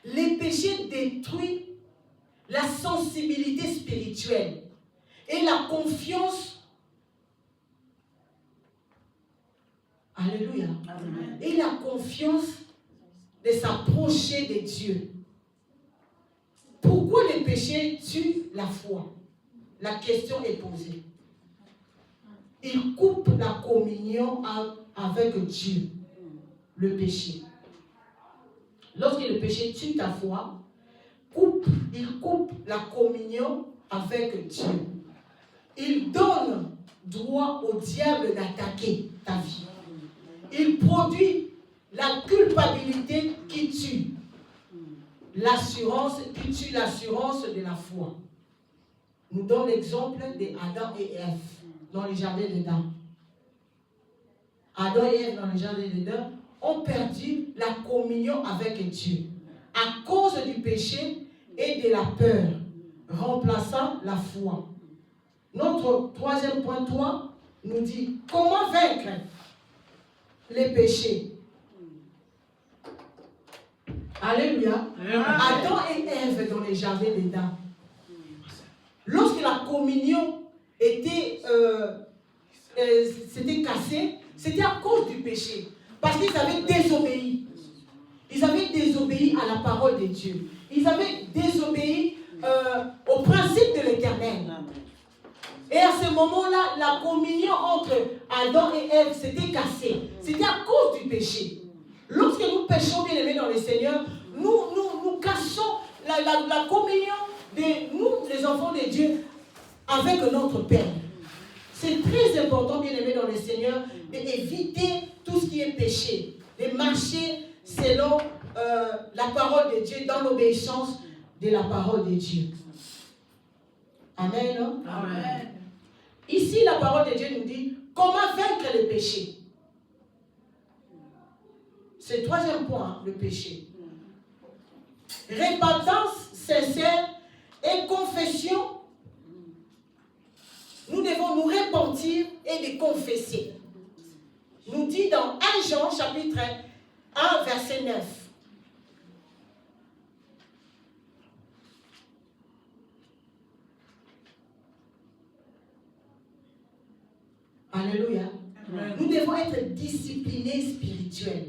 Les péchés détruisent la sensibilité spirituelle et la confiance. Alléluia. Amen. Et la confiance de s'approcher de Dieu. Pourquoi les péchés tuent la foi? La question est posée. Il coupe la communion avec Dieu, le péché. Lorsque le péché tue ta foi, il coupe la communion avec Dieu. Il donne droit au diable d'attaquer ta vie. Il produit la culpabilité qui tue. L'assurance qui tue l'assurance de la foi. Nous donnons l'exemple d'Adam et Ève dans le jardin d'Éden. Adam et Ève dans le jardin d'Éden ont perdu la communion avec Dieu à cause du péché et de la peur, remplaçant la foi. Notre troisième point 3 nous dit comment vaincre les péchés. Alléluia. Adam et Ève dans les jardins d'Éden. Lorsque la communion s'était cassée, c'était à cause du péché. Parce qu'ils avaient désobéi. Ils avaient désobéi à la parole de Dieu. Ils avaient désobéi au principe de l'Éternel. Et à ce moment-là, la communion entre Adam et Ève s'était cassée. C'était à cause du péché. Lorsque nous péchons, bien aimés dans le Seigneur, nous cassons la communion de nous, les enfants de Dieu, avec notre Père. C'est très important, bien aimés dans le Seigneur, d'éviter tout ce qui est péché, de marcher selon la parole de Dieu, dans l'obéissance de la parole de Dieu. Amen. Non? Amen. Ici, la parole de Dieu nous dit comment vaincre le péché. C'est le troisième point, le péché. Repentance sincère et confession. Nous devons nous repentir et de confesser. Nous dit dans 1 Jean chapitre 1 verset 9. Alléluia. Amen. Nous devons être disciplinés spirituels.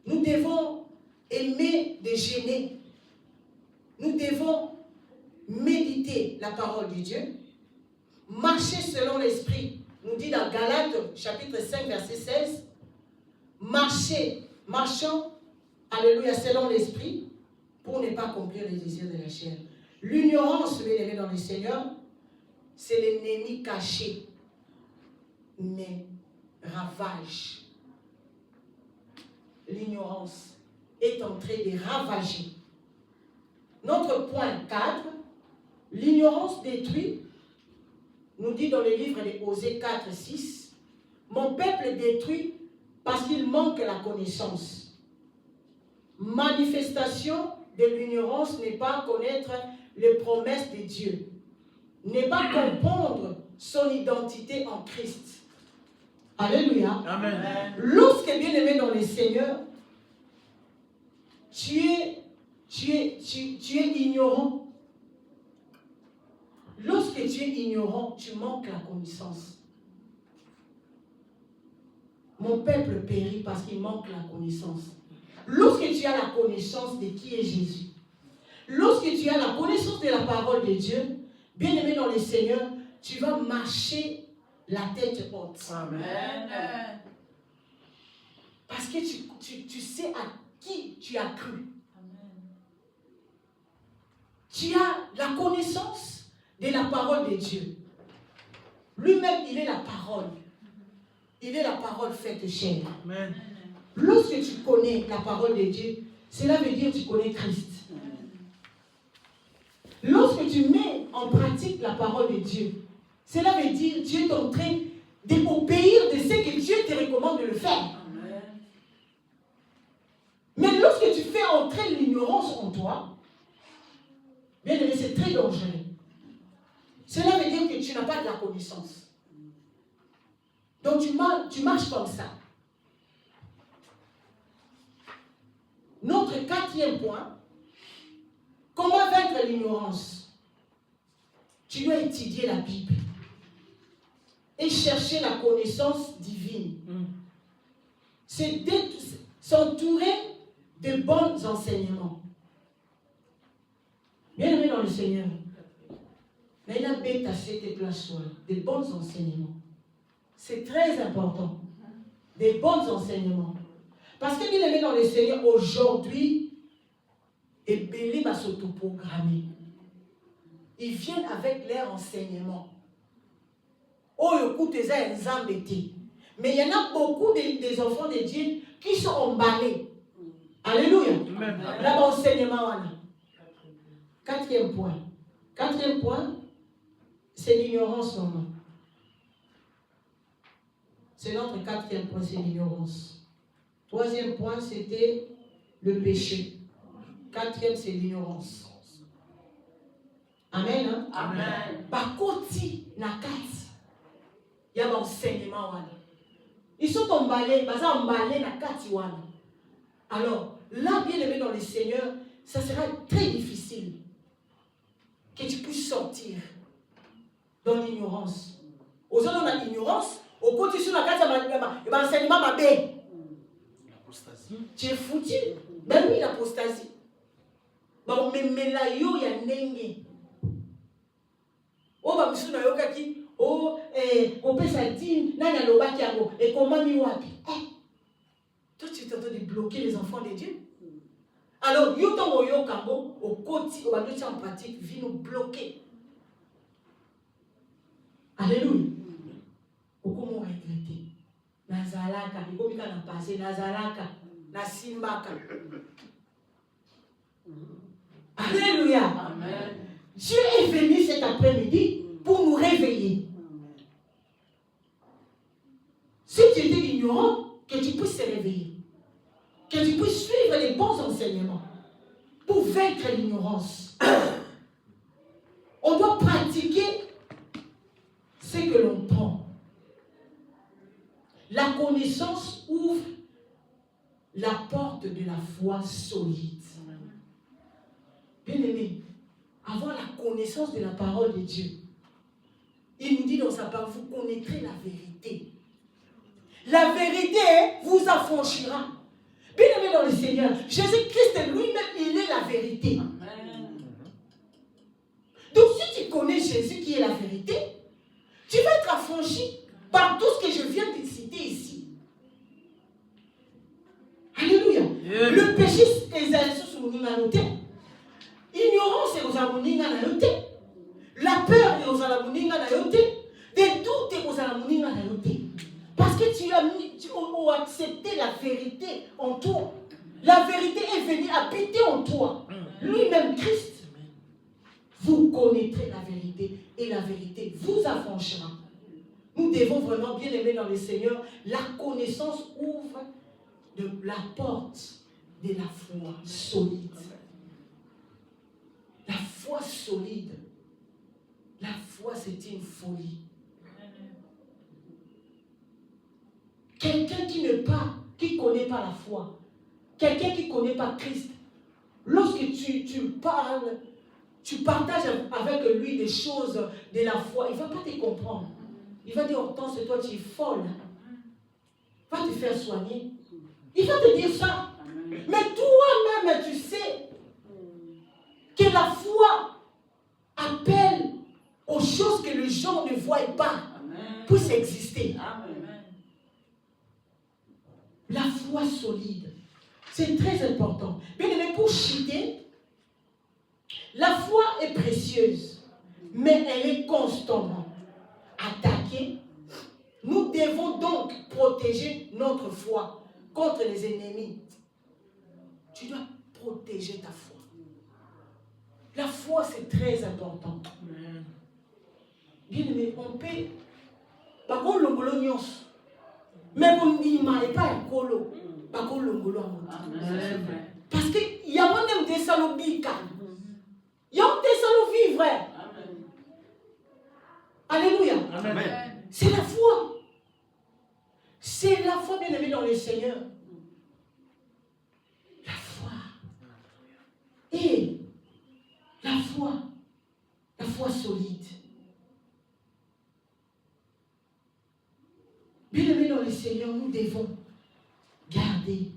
Nous devons aimer de jeûner. Nous devons méditer la parole de Dieu. Marcher selon l'esprit. Nous dit dans Galates chapitre 5 verset 16. Marchons, alléluia, selon l'esprit pour ne pas accomplir les désirs de la chair. L'ignorance, bien aimé dans le Seigneur, c'est l'ennemi caché, mais ravage. L'ignorance est en train de ravager. Notre point 4, l'ignorance détruit, nous dit dans le livre de Osée 4, 6, mon peuple détruit parce qu'il manque la connaissance. Manifestation de l'ignorance n'est pas connaître les promesses de Dieu, n'est pas comprendre son identité en Christ. Alléluia. Amen. Lorsque, bien aimé dans le Seigneur, tu es ignorant. Lorsque tu es ignorant, tu manques la connaissance. Mon peuple périt parce qu'il manque la connaissance. Lorsque tu as la connaissance de qui est Jésus, lorsque tu as la connaissance de la parole de Dieu, bien aimé dans le Seigneur, tu vas marcher la tête haute. Amen. Parce que tu sais à qui tu as cru. Tu as la connaissance de la parole de Dieu. Lui-même, il est la parole. Il est la parole faite chair. Amen. Lorsque tu connais la parole de Dieu, cela veut dire que tu connais Christ. Lorsque tu mets en pratique la parole de Dieu, cela veut dire que Dieu est en train d'obéir de ce que Dieu te recommande de le faire. Amen. Mais lorsque tu fais entrer l'ignorance en toi, bien aimé, c'est très dangereux. Cela veut dire que tu n'as pas de la connaissance. Donc tu marches comme ça. Notre quatrième point, comment vaincre l'ignorance? Tu dois étudier la Bible et chercher la connaissance divine. C'est s'entourer de bons enseignements. Bien aimé dans le Seigneur, mais il a bétaché tes places, des bons enseignements. C'est très important. Des bons enseignements. Parce que bien aimé dans le Seigneur, aujourd'hui, et Béli va s'autoprogrammer. Ils viennent avec leur enseignement. Oh, écoute, ils ont embêté. Mais il y en a beaucoup des enfants de Dieu qui sont emballés. Alléluia. Là, enseignement. Quatrième point. Quatrième point, c'est l'ignorance en nous. C'est notre quatrième point, c'est l'ignorance. Troisième point, c'était le péché. Quatrième, c'est l'ignorance. Amen. Hein? Amen. Bakoti nakati. Il y a l'enseignement. Ils sont emballés, emballés nakati wana. Alors, là, bien aimé dans le Seigneur, ça sera très difficile que tu puisses sortir dans l'ignorance. Aux autres, on a l'ignorance. Au côté sur la carte, il y a l'enseignement mabé. Tu es foutu. Ben oui, l'apostasie. Ba memela yo ya ndenge. O ba msuna yo kaki o opesa dîme nani alobaki yango et comment mi wapi. Toi tu es en train de bloquer les enfants de Dieu. Alors yo tango yo kango au côté au bando en pratique vient nous bloquer. Alléluia. Comment regretter? Nazalaka, il faut na passé Nazalaka, na simbaka. Alléluia. Amen. Dieu est venu cet après-midi pour nous réveiller. Si tu étais ignorant, que tu puisses te réveiller. Que tu puisses suivre les bons enseignements pour vaincre l'ignorance. On doit pratiquer ce que l'on prend. La connaissance ouvre la porte de la foi solide. Bien aimé, avoir la connaissance de la parole de Dieu. Il nous dit dans sa parole, vous connaîtrez la vérité. La vérité vous affranchira. Bien aimé dans le Seigneur, Jésus-Christ lui-même, il est la vérité. Amen. Donc si tu connais Jésus qui est la vérité, tu vas être affranchi par tout ce que je viens de citer ici. Alléluia. Yeah. Le péché est sous noté. Ignorance est aux amoninga na yote. La peur est aux amoninga na yote. Des doutes est aux amoninga na yote. Parce que tu as accepté la vérité en toi. La vérité est venue habiter en toi. Lui-même Christ. Vous connaîtrez la vérité et la vérité vous affranchira. Nous devons vraiment bien aimer dans le Seigneur. La connaissance ouvre la porte de la foi solide. La foi solide. La foi, c'est une folie. Quelqu'un qui ne connaît pas la foi, quelqu'un qui ne connaît pas Christ, lorsque tu parles, tu partages avec lui des choses de la foi, il ne va pas te comprendre. Il va dire, Hortense, toi tu es folle. Va te faire soigner. Il va te dire ça. Mais toi-même, tu sais que la foi appelle aux choses que les gens ne voient pas pour exister. La foi solide, c'est très important. Bien aimé, pour chuter, la foi est précieuse, mais elle est constamment attaquée. Nous devons donc protéger notre foi contre les ennemis. Tu dois protéger ta foi. La foi, c'est très important. Bien aimé, on peut. Mais on dit, il n'est pas un colo. Parce qu'il y a même des salobika. Il y a des salobis, frère. Alléluia. Amen. C'est la foi. C'est la foi, bien aimé dans le Seigneur. La foi. Et la foi solide. Bien aimé dans le Seigneur, nous devons garder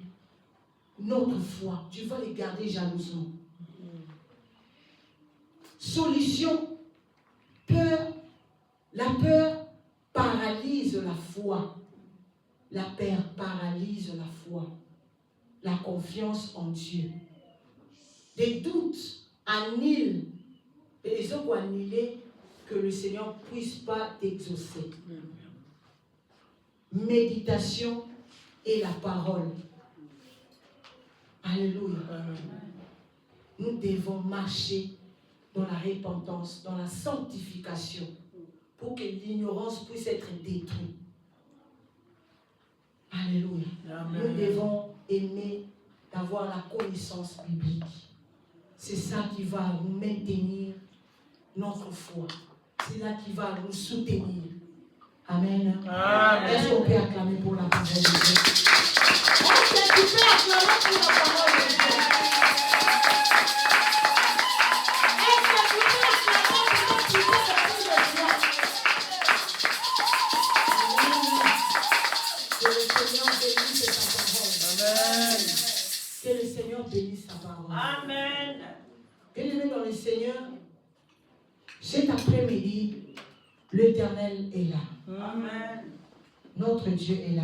notre foi. Tu vas les garder jalousement. Solution, peur. La peur paralyse la foi. La peur paralyse la foi. La confiance en Dieu. Des doutes annulent. Et ils ont annulé que le Seigneur ne puisse pas t'exaucer. Méditation et la parole. Alléluia. Nous devons marcher dans la repentance, dans la sanctification, pour que l'ignorance puisse être détruite. Alléluia. Amen. Nous devons aimer d'avoir la connaissance biblique. C'est ça qui va nous maintenir notre foi. C'est là qui va nous soutenir. Amen. Amen. Est-ce qu'on peut acclamer pour la parole de Dieu? Est-ce que tu peux acclamer pour la parole de Dieu? Est-ce que tu peux acclamer pour la parole de Dieu? Que le Seigneur bénisse sa parole. Amen. Que le Seigneur bénisse sa parole. Amen. Bien-aimés dans le Seigneur, cet après-midi, l'Éternel est là. Amen. Notre Dieu est là.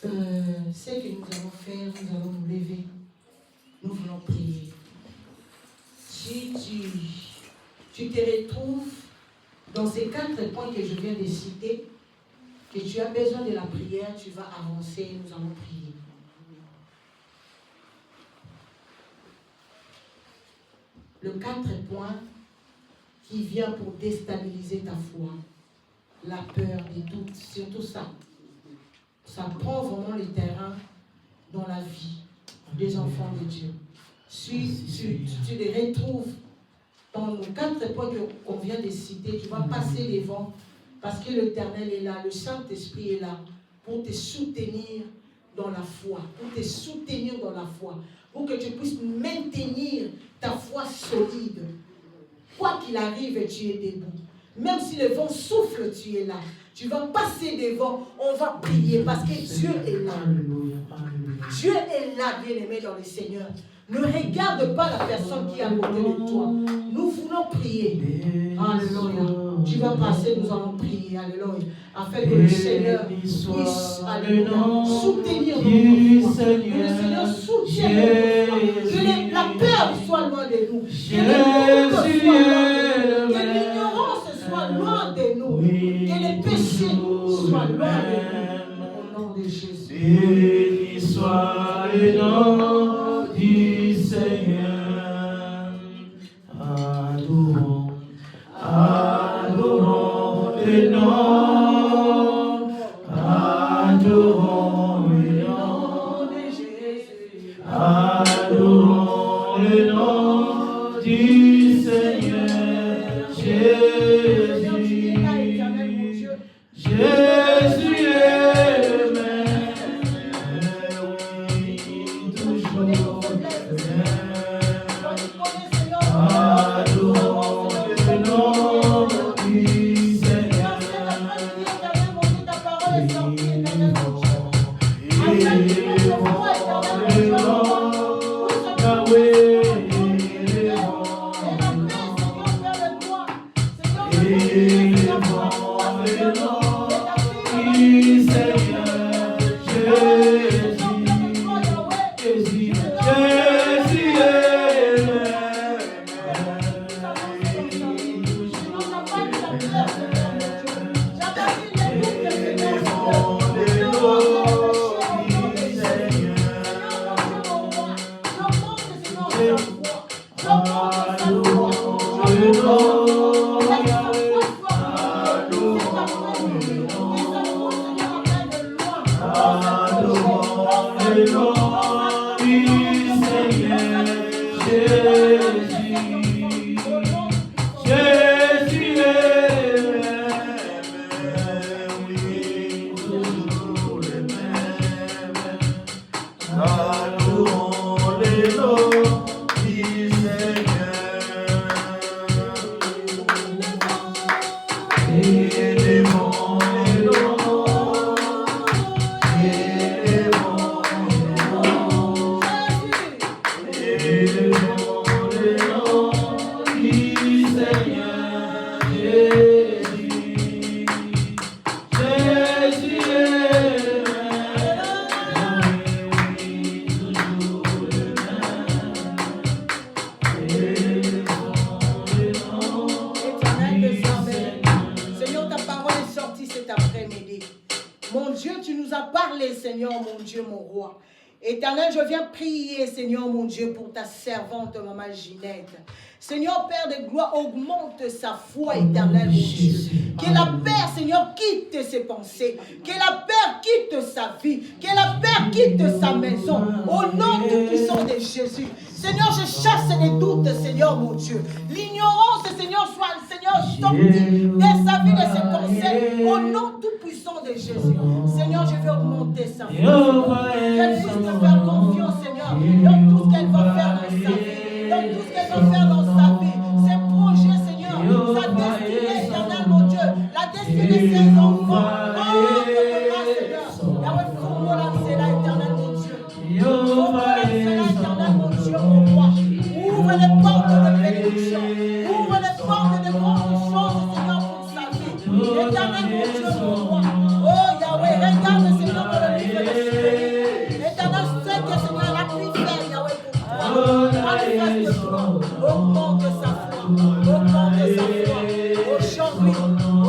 Ce que nous allons faire, nous allons nous lever. Nous voulons prier. Si tu te retrouves dans ces 4 points que je viens de citer, que tu as besoin de la prière, tu vas avancer et nous allons prier. Le 4 points qui vient pour déstabiliser ta foi, la peur, les doutes, surtout ça. Ça prend vraiment le terrain dans la vie des enfants de Dieu. Si tu les retrouves dans nos 4 points qu'on vient de citer, tu vas passer devant parce que l'Éternel est là, le Saint-Esprit est là pour te soutenir dans la foi, pour te soutenir dans la foi, pour que tu puisses maintenir ta foi solide. Quoi qu'il arrive, tu es debout. Même si le vent souffle, tu es là. Tu vas passer devant, on va prier parce que Dieu est là. Dieu est là, bien-aimé dans le Seigneur. Ne regarde pas la personne qui est à côté de toi. Nous voulons prier. Alléluia. Tu vas passer, nous allons prier. Alléluia. Afin que le Seigneur puisse, alléluia, soutenir notre foi. Que le Seigneur soutienne notre foi. Que la peur soit loin de nous. Que les doutes soient loin de nous. Que l'ignorance soit loin de nous. Que les péchés soient loin de nous. Au nom de Jésus. Béni soit le nom du Seigneur. Adorons, adorons le nom. Adorons le nom de Jésus. Adorons le nom du Seigneur Jésus. Jésus est le même, oui, toujours le même. Adorons le nom du Seigneur. Éternel, je viens prier, Seigneur mon Dieu, pour ta servante, Maman Ginette. Seigneur, Père de gloire, augmente sa foi, éternelle, mon Dieu. Que la paix, Seigneur, quitte ses pensées. Que la paix quitte sa vie. Que la paix quitte sa maison. Au nom du puissant de Jésus. Seigneur, je chasse les doutes, Seigneur, mon Dieu. L'ignorance, Seigneur, soit, Seigneur, sortie de sa vie, de ses pensées. Au nom tout puissant de Jésus. Seigneur, je vais augmenter sa foi. Qu'elle puisse te faire confiance, Seigneur, dans tout ce qu'elle va faire dans sa vie. Dans tout ce qu'elle va faire dans sa vie. Ses projets, Seigneur. Sa destinée, éternelle, mon Dieu. La destinée de ses enfants. Oh, que de grâce, Seigneur. La reforme, c'est là, éternel, mon Dieu. Reforme, c'est là, éternel, mon Dieu, mon roi. Ouvre les portes. Éternel, mon Dieu, mon roi. Oh Yahweh, regarde Seigneur dans le livre de Souvenirs. Éternel, sais que Seigneur a pu faire Yahweh pour toi. Manifeste toi. Augmente sa foi. Augmente sa foi.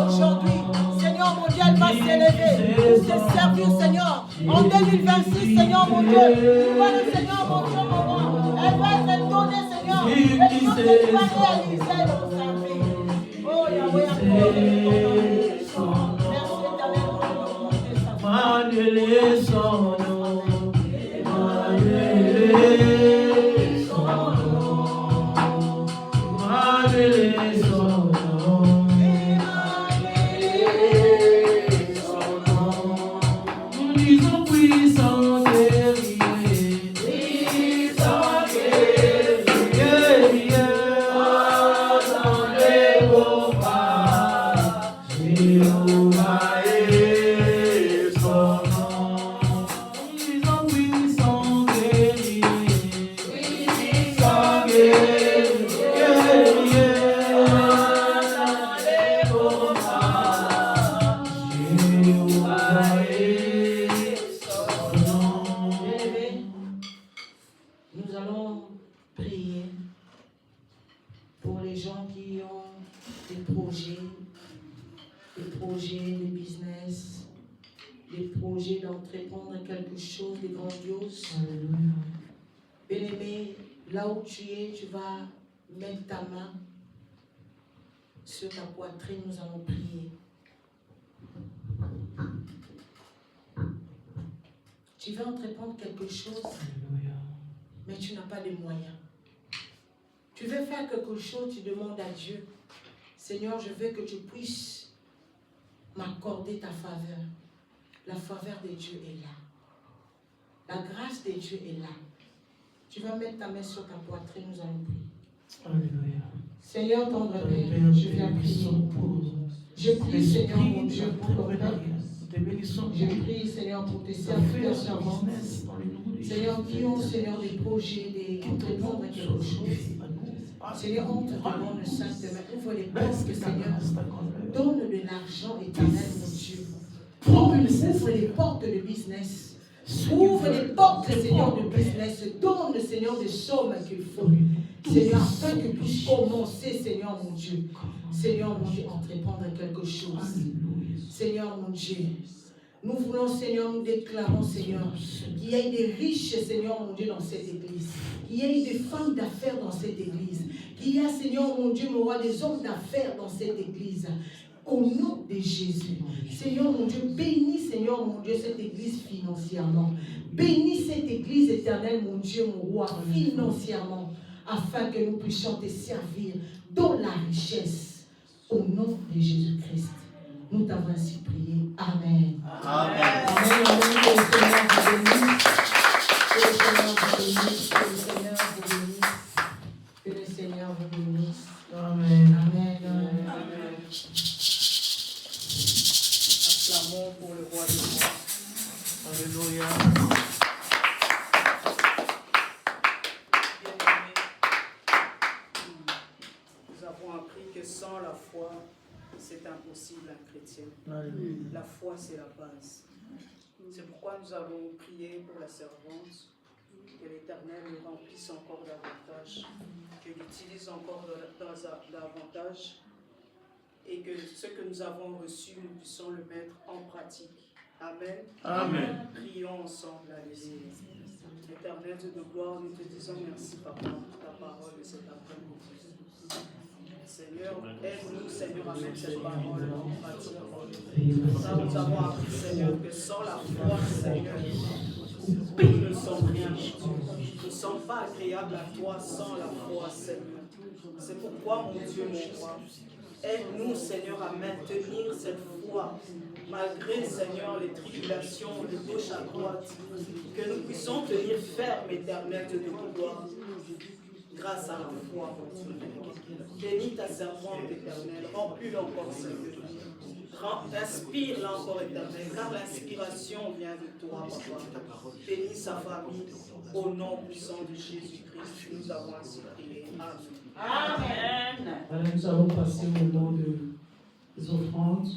Aujourd'hui, Seigneur mon Dieu, elle va s'élever pour te servir, Seigneur. En 2026, Seigneur mon Dieu, tu vois le Seigneur mon Dieu, mon roi. Elle va être donnée, Seigneur. Et tout ce que tu vas réaliser dans sa vie. Oh Yahweh, encore merci éternel pour augmenter sa foi. Nous allons prier pour les gens qui ont des projets de business, des projets d'entreprendre quelque chose de grandiose. Bien-aimé, là où tu es, tu vas mettre ta main sur ta poitrine, nous allons prier. Tu vas entreprendre quelque chose, mais tu n'as pas de moyens. Tu veux faire quelque chose, tu demandes à Dieu, Seigneur, je veux que tu puisses m'accorder ta faveur. La faveur de Dieu est là. La grâce de Dieu est là. Tu vas mettre ta main sur ta poitrine, nous allons prier. Alléluia. Seigneur, tendre Père, je viens prier. Je prie, Seigneur, mon Dieu, pour ton peuple. Je prie, Seigneur, pour tes serviteurs servants. Seigneur, qui ont, Seigneur, des projets, d'entreprendre quelque chose. Seigneur, on te demande, Saint-Main, ouvre les portes, Seigneur. Donne de l'argent éternel, mon Dieu. Ouvre les portes de business. Ouvre les portes, Seigneur, de business. Donne, Seigneur, des sommes qu'il faut. Seigneur, afin que puisse commencer, Seigneur, mon Dieu. Seigneur, mon Dieu, entreprendre quelque chose. Seigneur, mon Dieu. Nous voulons, Seigneur, nous déclarons, Seigneur, qu'il y ait des riches, Seigneur, mon Dieu, dans cette église. Qu'il y ait des femmes d'affaires dans cette église. Qu'il y ait, Seigneur, mon Dieu, mon roi, des hommes d'affaires dans cette église. Au nom de Jésus. Seigneur, mon Dieu, bénis, Seigneur, mon Dieu, cette église financièrement. Bénis cette église éternelle, mon Dieu, mon roi, financièrement, afin que nous puissions te servir dans la richesse. Au nom de Jésus-Christ. Nous t'avons ainsi prié. Amen. Amen. Amen. Que le Seigneur vous bénisse. Que le Seigneur vous bénisse. Que le Seigneur vous bénisse. Que le Seigneur vous bénisse. Amen. Amen. Amen. Acclamons pour le roi des rois. Alléluia. Bien-aimés, nous avons appris que sans la foi, c'est impossible un chrétien. Alléluia. La foi, c'est la base. C'est pourquoi nous avons prié pour la servante, que l'Éternel nous remplisse encore davantage, qu'il utilise encore davantage, et que ce que nous avons reçu, nous puissions le mettre en pratique. Amen. Amen. Prions ensemble, alléluia. Éternel Dieu de gloire, nous te disons merci, Papa, pour ta parole de cet après-midi. Seigneur, aide-nous, Seigneur, à mettre cette parole en pratique. Ça, nous avons appris, Seigneur, que sans la foi, Seigneur, nous ne sommes rien du tout. Nous ne sommes pas agréables à toi sans la foi, Seigneur. C'est pourquoi, mon Dieu, mon roi, aide-nous, Seigneur, à maintenir cette foi, malgré, Seigneur, les tribulations de gauche à droite, que nous puissions tenir ferme, éternel Dieu de gloire, grâce à la foi, mon Dieu. Bénis ta servante éternelle, remplis-la encore, Seigneur. Inspire-la encore, éternel, car l'inspiration vient de toi, Papa. Bénis sa famille, au nom puissant de Jésus-Christ. Nous avons ainsi prié. Amen. Amen. Alors, nous allons passer au moment des offrandes.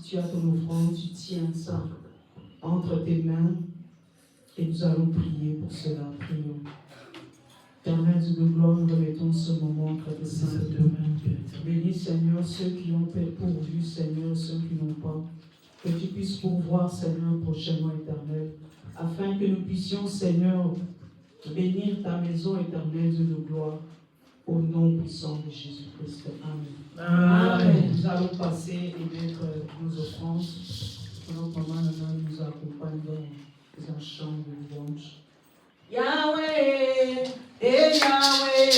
tu as ton offrande, tu tiens ça entre tes mains et nous allons prier pour cela. Prions. Éternel Dieu de gloire, nous remettons ce moment entre tes saintes mains. Bénis Seigneur ceux qui ont pourvu, Seigneur, ceux qui n'ont pas. Que tu puisses pourvoir, Seigneur, prochainement, Éternel, afin que nous puissions, Seigneur, bénir ta maison, Éternelle Dieu de gloire, au nom puissant de Jésus-Christ. Amen. Amen. Nous allons passer et mettre nos offrandes. Notre maman nous accompagne dans un chant de louange. Yahweh, et Yahweh,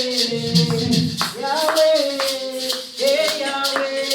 Yahweh, et Yahweh.